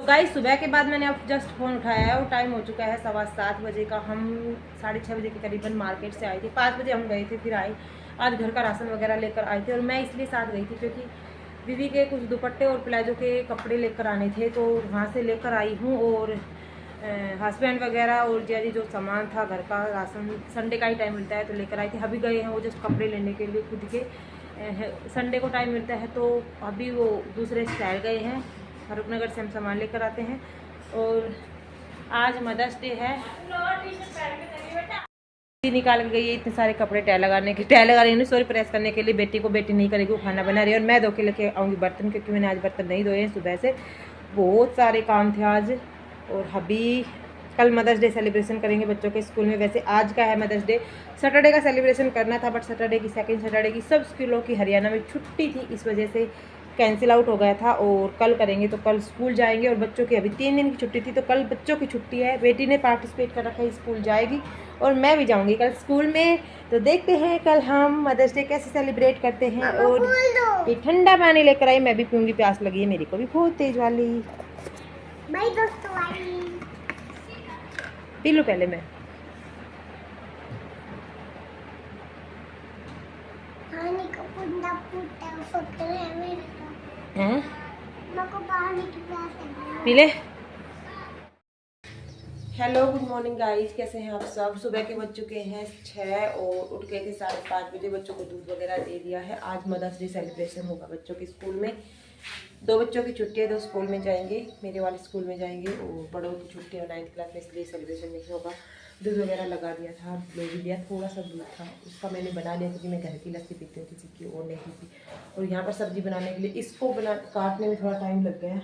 Guys सुबह के बाद मैंने अब जस्ट फ़ोन उठाया है और टाइम हो चुका है 7:15 बजे का। हम 6:30 बजे के करीबन मार्केट से आए थे, 5 बजे हम गए थे, फिर आए। आज घर का राशन वगैरह लेकर आए थे और मैं इसलिए साथ गई थी क्योंकि दीदी के कुछ दुपट्टे और प्लाजो के कपड़े लेकर आने थे, तो वहाँ से लेकर आई हूँ। और हस्बैंड वगैरह और जी जो सामान था घर का राशन संडे का ही टाइम मिलता है तो लेकर आई थी। अभी गए हैं वो जस्ट कपड़े लेने के लिए खुद के, संडे को टाइम मिलता है तो अभी वो दूसरे शहर गए हैं, फारूकनगर से हम सामान लेकर आते हैं। और आज मदर्स डे है, निकाल के गई है इतने सारे कपड़े तय लगा रही हूँ, सॉरी प्रेस करने के लिए। बेटी को बेटी नहीं करेगी, वो खाना बना रही है और मैं धो के लेके आऊँगी बर्तन, क्योंकि मैंने आज बर्तन नहीं धोए हैं सुबह से, बहुत सारे काम थे आज। और अभी कल मदर्स डे सेलिब्रेशन करेंगे बच्चों के स्कूल में। वैसे आज का है मदर्स डे, सैटरडे का सेलिब्रेशन करना था, बट सैटरडे की सेकंड सैटरडे की सब स्कूलों की हरियाणा में छुट्टी थी, इस वजह से कैंसिल आउट हो गया था। और कल करेंगे, तो कल स्कूल जाएंगे। और बच्चों की अभी 3 दिन की छुट्टी थी, तो कल बच्चों की छुट्टी है। बेटी ने पार्टिसिपेट कर रखा है, स्कूल जाएगी और मैं भी जाऊंगी कल स्कूल में। तो देखते हैं कल हम मदर्स डे कैसे सेलिब्रेट करते हैं। और ये ठंडा पानी लेकर आई, मैं भी पीऊँगी, प्यास लगी है मेरे को भी बहुत तेज वाली। पी लूँ पहले मैं। पी ले। हेलो गुड मॉर्निंग गाइस, कैसे हैं आप सब। सुबह के बज चुके हैं 6 और उठ गए थे 5:30 बजे। बच्चों को दूध वगैरह दे दिया है। आज मदर्स डे सेलिब्रेशन होगा बच्चों के स्कूल में। 2 बच्चों की छुट्टी है, 2 स्कूल में जाएंगे, मेरे वाले स्कूल में जाएंगे। और बड़ों की छुट्टी है 9th क्लास में, इसलिए सेलिब्रेशन नहीं होगा। दूध वगैरह लगा दिया था, ले भी लिया, थोड़ा सा दूध था उसका मैंने बना लिया, क्योंकि मैं घर की लस्सी पीती हूँ, किसी की और नहीं पीती। और यहाँ पर सब्जी बनाने के लिए इसको काटने में थोड़ा टाइम लग गया।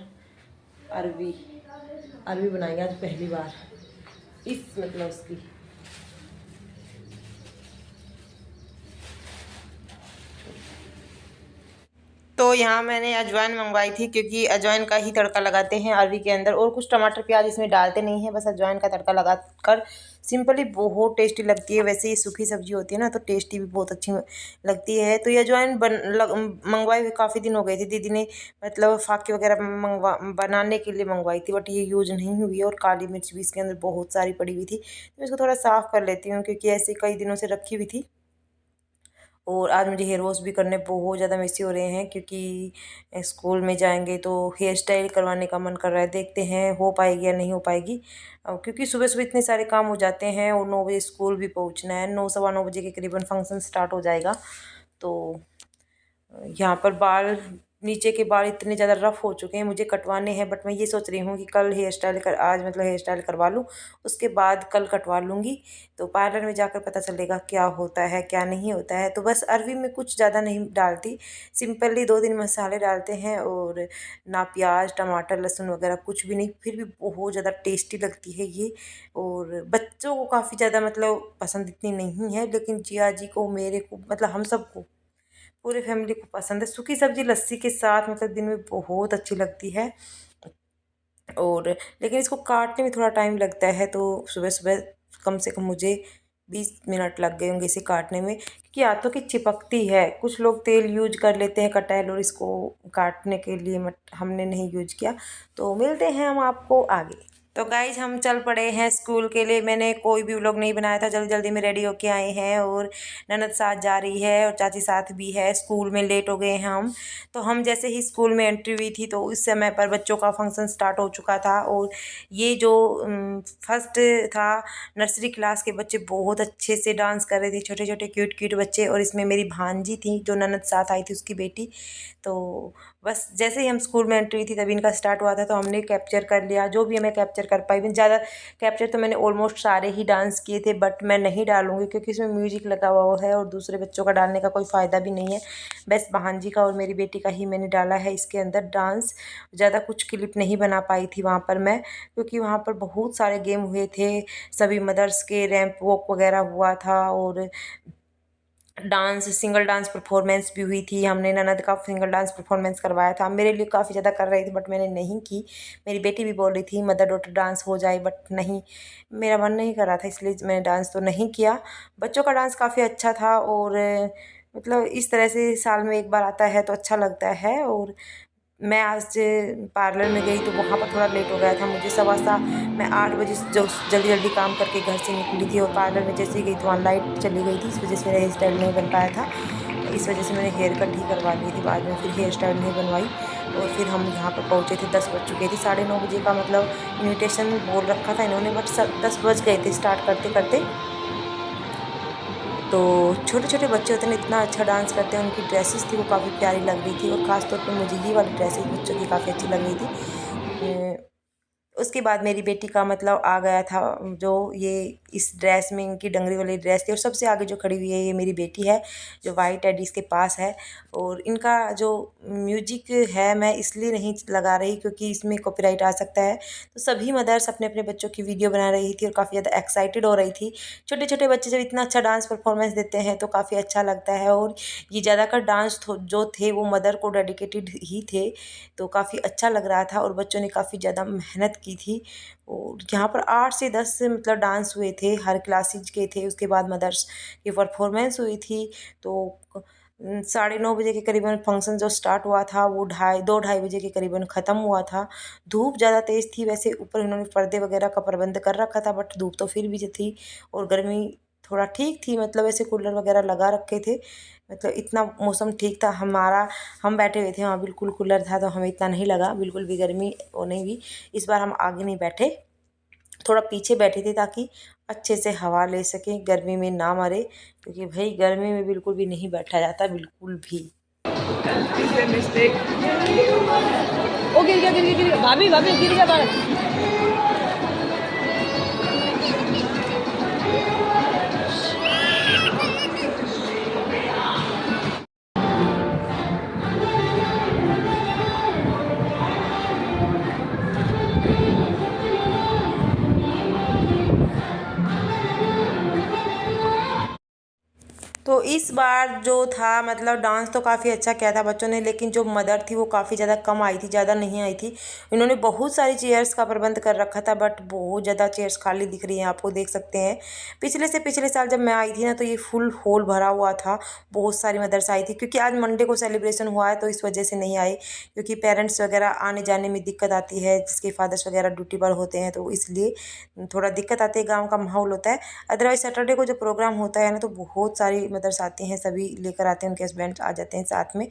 अरवी बनाएंगे आज पहली बार, इस मतलब उसकी। तो यहाँ मैंने अजवाइन मंगवाई थी, क्योंकि अजवाइन का ही तड़का लगाते हैं अरवी के अंदर, और कुछ टमाटर प्याज इसमें डालते नहीं है, बस अजवाइन का तड़का लगा कर सिंपली बहुत टेस्टी लगती है। वैसे ये सूखी सब्जी होती है ना, तो टेस्टी भी बहुत अच्छी लगती है। तो ये अजवाइन मंगवाई हुई काफ़ी दिन हो गई थी, दीदी ने मतलब फाके वगैरह बनाने के लिए मंगवाई थी, बट ये यूज नहीं हुई है। और काली मिर्च भी इसके अंदर बहुत सारी पड़ी हुई थी, तो इसको थोड़ा साफ़ कर लेती हूँ, क्योंकि ऐसे कई दिनों से रखी हुई थी। और आज मुझे हेयर वॉश भी करने बहुत ज़्यादा मेसी हो रहे हैं, क्योंकि स्कूल में जाएंगे तो हेयर स्टाइल करवाने का मन कर रहा है। देखते हैं हो पाएगी या नहीं हो पाएगी, क्योंकि सुबह सुबह इतने सारे काम हो जाते हैं और 9 बजे स्कूल भी पहुंचना है। 9 सवा 9 बजे के करीबन फंक्शन स्टार्ट हो जाएगा। तो यहाँ पर बाल, नीचे के बाल इतने ज़्यादा रफ़ हो चुके हैं, मुझे कटवाने हैं। बट मैं ये सोच रही हूँ कि कल आज मतलब हेयर स्टाइल करवा लूँ, उसके बाद कल कटवा लूँगी। तो पार्लर में जाकर पता चलेगा क्या होता है क्या नहीं होता है। तो बस अरवी में कुछ ज़्यादा नहीं डालती, सिंपली 2-3 मसाले डालते हैं, और ना प्याज टमाटर लहसुन वगैरह कुछ भी नहीं, फिर भी बहुत ज़्यादा टेस्टी लगती है ये। और बच्चों को काफ़ी ज़्यादा मतलब पसंद इतनी नहीं है, लेकिन जिया जी को, मेरे को, मतलब हम सबको, पूरे फैमिली को पसंद है। सूखी सब्जी लस्सी के साथ मतलब दिन में बहुत अच्छी लगती है। और लेकिन इसको काटने में थोड़ा टाइम लगता है, तो सुबह सुबह कम से कम मुझे 20 मिनट लग गए होंगे इसे काटने में, क्योंकि हाथों की चिपकती है। कुछ लोग तेल यूज कर लेते हैं कटहल और इसको काटने के लिए, हमने नहीं यूज किया। तो मिलते हैं हम आपको आगे। तो गाइज हम चल पड़े हैं स्कूल के लिए। मैंने कोई भी व्लॉग नहीं बनाया था, जल्दी जल्दी में रेडी होके आए हैं। और ननद साथ जा रही है और चाची साथ भी है। स्कूल में लेट हो गए हैं हम। तो हम जैसे ही स्कूल में एंट्री हुई थी, तो उस समय पर बच्चों का फंक्शन स्टार्ट हो चुका था। और ये जो फर्स्ट था, नर्सरी क्लास के बच्चे बहुत अच्छे से डांस कर रहे थे, छोटे छोटे क्यूट क्यूट बच्चे। और इसमें मेरी भांजी थी, जो ननद साथ आई थी, उसकी बेटी। तो बस जैसे ही हम स्कूल में एंट्री थी, तभी इनका स्टार्ट हुआ था, तो हमने कैप्चर कर लिया जो भी हमें कैप्चर कर पाई। ज़्यादा कैप्चर तो मैंने ऑलमोस्ट सारे ही डांस किए थे, बट मैं नहीं डालूंगी, क्योंकि इसमें म्यूजिक लगा हुआ है और दूसरे बच्चों का डालने का कोई फ़ायदा भी नहीं है। बस भांजी का और मेरी बेटी का ही मैंने डाला है इसके अंदर डांस। ज़्यादा कुछ क्लिप नहीं बना पाई थी वहाँ पर मैं, क्योंकि वहाँ पर बहुत सारे गेम हुए थे, सभी मदर्स के रैंप वॉक वगैरह हुआ था। और डांस, सिंगल डांस परफॉर्मेंस भी हुई थी। हमने ननद का सिंगल डांस परफॉर्मेंस करवाया था। मेरे लिए काफ़ी ज़्यादा कर रही थी, बट मैंने नहीं की। मेरी बेटी भी बोल रही थी मदर डॉटर डांस हो जाए, बट नहीं, मेरा मन नहीं कर रहा था, इसलिए मैंने डांस तो नहीं किया। बच्चों का डांस काफ़ी अच्छा था। और मतलब इस तरह से साल में एक बार आता है तो अच्छा लगता है। और मैं आज पार्लर में गई तो वहाँ पर थोड़ा लेट हो गया था मुझे। 7:15 मैं 8 बजे जो जल्दी जल्दी काम करके घर से निकली थी और पार्लर में जैसे ही गई तो वहाँ लाइट चली गई थी, इस वजह से मेरा हेयर स्टाइल नहीं बन पाया था। इस वजह से मैंने हेयर कट ही करवा ली थी, बाद में फिर हेयर स्टाइल नहीं बनवाई। और फिर हम यहाँ पर पहुँचे थे, 10 बज चुके थे। 9:30 बजे का मतलब इन्विटेशन बोल रखा था इन्होंने, बट 10 बज गए थे स्टार्ट करते करते। तो छोटे छोटे बच्चे होते हैं इतना अच्छा डांस करते हैं, उनकी ड्रेसेस थी वो काफ़ी प्यारी लग रही थी और ख़ास तौर पे मुझे ये वाली ड्रेसेस बच्चों की काफ़ी अच्छी लग रही थी। उसके बाद मेरी बेटी का मतलब आ गया था, जो ये इस ड्रेस में इनकी डंगरी वाली ड्रेस थी। और सबसे आगे जो खड़ी हुई है ये मेरी बेटी है, जो वाइट टेडी इसके पास है। और इनका जो म्यूजिक है मैं इसलिए नहीं लगा रही क्योंकि इसमें कॉपीराइट आ सकता है। तो सभी मदर्स अपने अपने बच्चों की वीडियो बना रही थी और काफ़ी ज़्यादा एक्साइटेड हो रही थी। छोटे छोटे बच्चे जब इतना अच्छा डांस परफॉर्मेंस देते हैं तो काफ़ी अच्छा लगता है। और ये ज़्यादातर डांस जो थे वो मदर को डेडिकेटेड ही थे, तो काफ़ी अच्छा लग रहा था और बच्चों ने काफ़ी ज़्यादा मेहनत की थी। और यहाँ पर 8 से 10 मतलब डांस हुए थे, हर क्लासेज के थे। उसके बाद मदर्स की परफॉर्मेंस हुई थी। तो 9:30 बजे के करीबन फंक्शन जो स्टार्ट हुआ था वो 2 ढाई बजे के करीबन ख़त्म हुआ था। धूप ज़्यादा तेज़ थी, वैसे ऊपर इन्होंने पर्दे वगैरह का प्रबंध कर रखा था, बट धूप तो फिर भी जो थी और गर्मी थोड़ा ठीक थी, मतलब ऐसे कूलर वगैरह लगा रखे थे। मतलब इतना मौसम ठीक था हमारा। हम बैठे हुए थे वहाँ, बिल्कुल कूलर था तो हमें इतना नहीं लगा, बिल्कुल भी गर्मी होने भी। इस बार हम आगे नहीं बैठे, थोड़ा पीछे बैठे थे ताकि अच्छे से हवा ले सकें, गर्मी में ना मरे, क्योंकि भाई गर्मी में बिल्कुल भी नहीं बैठा जाता, बिल्कुल भी। मिस्टेक। ओ गिर गया भाभी भाभी गिर गया बाहर। तो इस बार जो था मतलब डांस तो काफ़ी अच्छा किया था बच्चों ने, लेकिन जो मदर थी वो काफ़ी ज़्यादा कम आई थी, ज़्यादा नहीं आई थी। इन्होंने बहुत सारी चेयर्स का प्रबंध कर रखा था, बट बहुत ज़्यादा चेयर्स खाली दिख रही हैं, आपको देख सकते हैं। पिछले से पिछले साल जब मैं आई थी ना तो ये फुल हॉल भरा हुआ था, बहुत सारी मदर्स आई थी। क्योंकि आज मंडे को सेलिब्रेशन हुआ है तो इस वजह से नहीं आए, क्योंकि पेरेंट्स वगैरह आने जाने में दिक्कत आती है, जिसके फादर्स वगैरह ड्यूटी पर होते हैं, तो इसलिए थोड़ा दिक्कत आती है, गाँव का माहौल होता है। अदरवाइज सैटरडे को जो प्रोग्राम होता है ना तो बहुत सारी मदर्स आती हैं, सभी लेकर आते हैं, उनके हस्बैंड आ जाते हैं साथ में।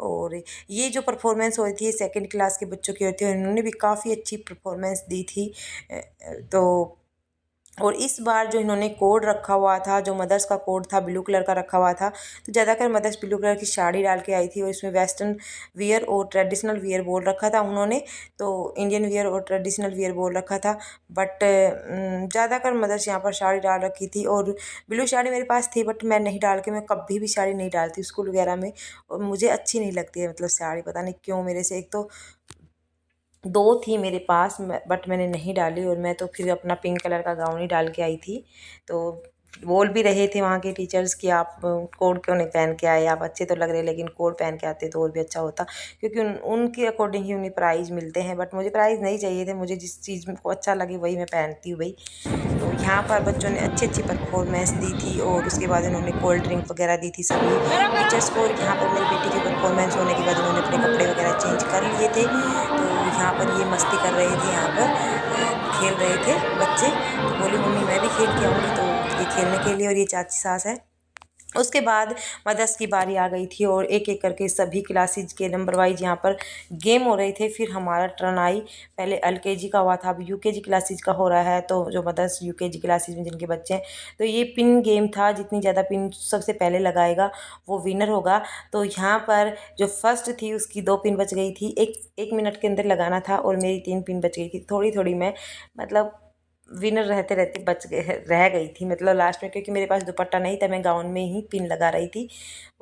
और ये जो परफॉर्मेंस हुई थी सेकंड क्लास के बच्चों की होती है, उन्होंने भी काफ़ी अच्छी परफॉर्मेंस दी थी। तो और इस बार जो इन्होंने कोड रखा हुआ था, जो मदर्स का कोड था ब्लू कलर का रखा हुआ था, तो ज़्यादातर मदर्स ब्लू कलर की साड़ी डाल के आई थी और इसमें वेस्टर्न वियर और ट्रेडिशनल वियर बोल रखा था उन्होंने, तो इंडियन वियर और ट्रेडिशनल वियर बोल रखा था। बट ज़्यादातर मदर्स यहाँ पर साड़ी डाल रखी थी और ब्लू साड़ी मेरे पास थी, बट मैं नहीं डाल के, मैं कभी भी साड़ी नहीं डालती स्कूल वगैरह में, और मुझे अच्छी नहीं लगती है मतलब साड़ी, पता नहीं क्यों मेरे से। एक तो 2 थी मेरे पास बट मैंने नहीं डाली, और मैं तो फिर अपना पिंक कलर का गाउन ही डाल के आई थी। तो बोल भी रहे थे वहाँ के टीचर्स कि आप कोट क्यों नहीं पहन के आए, आप अच्छे तो लग रहे, लेकिन कोट पहन के आते तो और भी अच्छा होता, क्योंकि उनके अकॉर्डिंग ही उन्हें प्राइज़ मिलते हैं। बट मुझे प्राइज़ नहीं चाहिए थे, मुझे जिस चीज़ को अच्छा लगे वही मैं पहनती हूँ भाई। तो यहाँ पर बच्चों ने अच्छी अच्छी परफॉर्मेंस दी थी और उसके बाद उन्होंने कोल्ड ड्रिंक वगैरह दी थी सभी टीचर्स को। और यहाँ पर मेरी बेटी की परफॉर्मेंस होने के बाद उन्होंने अपने कपड़े वगैरह चेंज कर लिए थे। तो यहाँ पर ये मस्ती कर रहे थे, यहाँ पर खेल रहे थे बच्चे। तो बोली मम्मी मैं भी खेल के आऊँगी, तो ये खेलने के लिए, और ये चाची सास है। उसके बाद मदर्स की बारी आ गई थी और एक एक करके सभी क्लासेज के नंबर वाइज यहाँ पर गेम हो रहे थे। फिर हमारा टर्न आई, पहले एलकेजी का हुआ था, अब यूकेजी क्लासेज का हो रहा है। तो जो मदर्स यूकेजी क्लासेज में जिनके बच्चे हैं, तो ये पिन गेम था, जितनी ज़्यादा पिन सबसे पहले लगाएगा वो विनर होगा। तो यहाँ पर जो फर्स्ट थी उसकी 2 पिन बच गई थी, एक मिनट के अंदर लगाना था, और मेरी 3 पिन बच गई थी। थोड़ी थोड़ी मैं मतलब विनर रहते रहते बच गए, रह गई थी मतलब लास्ट में, क्योंकि मेरे पास दुपट्टा नहीं था, मैं गाउन में ही पिन लगा रही थी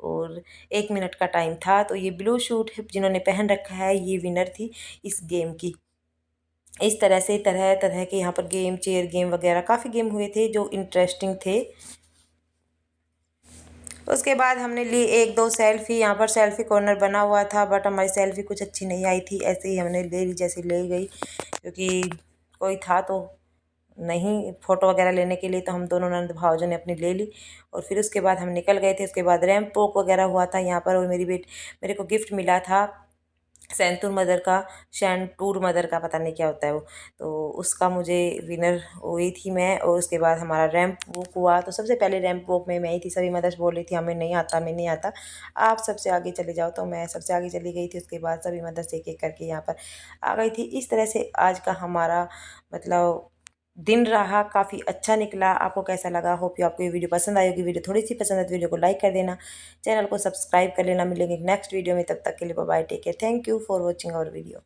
और 1 मिनट का टाइम था। तो ये ब्लू सूट जिन्होंने पहन रखा है ये विनर थी इस गेम की। इस तरह से तरह तरह के यहाँ पर गेम, चेयर गेम वगैरह काफ़ी गेम हुए थे जो इंटरेस्टिंग थे। उसके बाद हमने ली 1-2 सेल्फ़ी, यहाँ पर सेल्फ़ी कॉर्नर बना हुआ था, बट हमारी सेल्फ़ी कुछ अच्छी नहीं आई थी, ऐसे ही हमने ले ली जैसे ले गई, क्योंकि कोई था तो नहीं फ़ोटो वगैरह लेने के लिए, तो हम दोनों ननद भावजों ने अपनी ले ली। और फिर उसके बाद हम निकल गए थे। उसके बाद रैंप वॉक वगैरह हुआ था यहाँ पर, और मेरे को गिफ्ट मिला था सैंतूर मदर का, शैंटूर मदर का, पता नहीं क्या होता है वो, तो उसका मुझे विनर हुई थी मैं। और उसके बाद हमारा रैंप वॉक हुआ, तो सबसे पहले रैंप वॉक में मैं ही थी। सभी मदर्स बोल रही थी हमें नहीं आता, हमें नहीं आता, आप सबसे आगे चले जाओ, तो मैं सबसे आगे चली गई थी। उसके बाद सभी मदर्स एक एक करके यहाँ पर आ गई थी। इस तरह से आज का हमारा मतलब दिन रहा, काफ़ी अच्छा निकला। आपको कैसा लगा? होप यू आपको ये वीडियो पसंद आई होगी। वीडियो थोड़ी सी पसंद है तो वीडियो को लाइक कर देना, चैनल को सब्सक्राइब कर लेना। मिलेंगे नेक्स्ट वीडियो में, तब तक के लिए bye bye, take care, thank you for watching our video.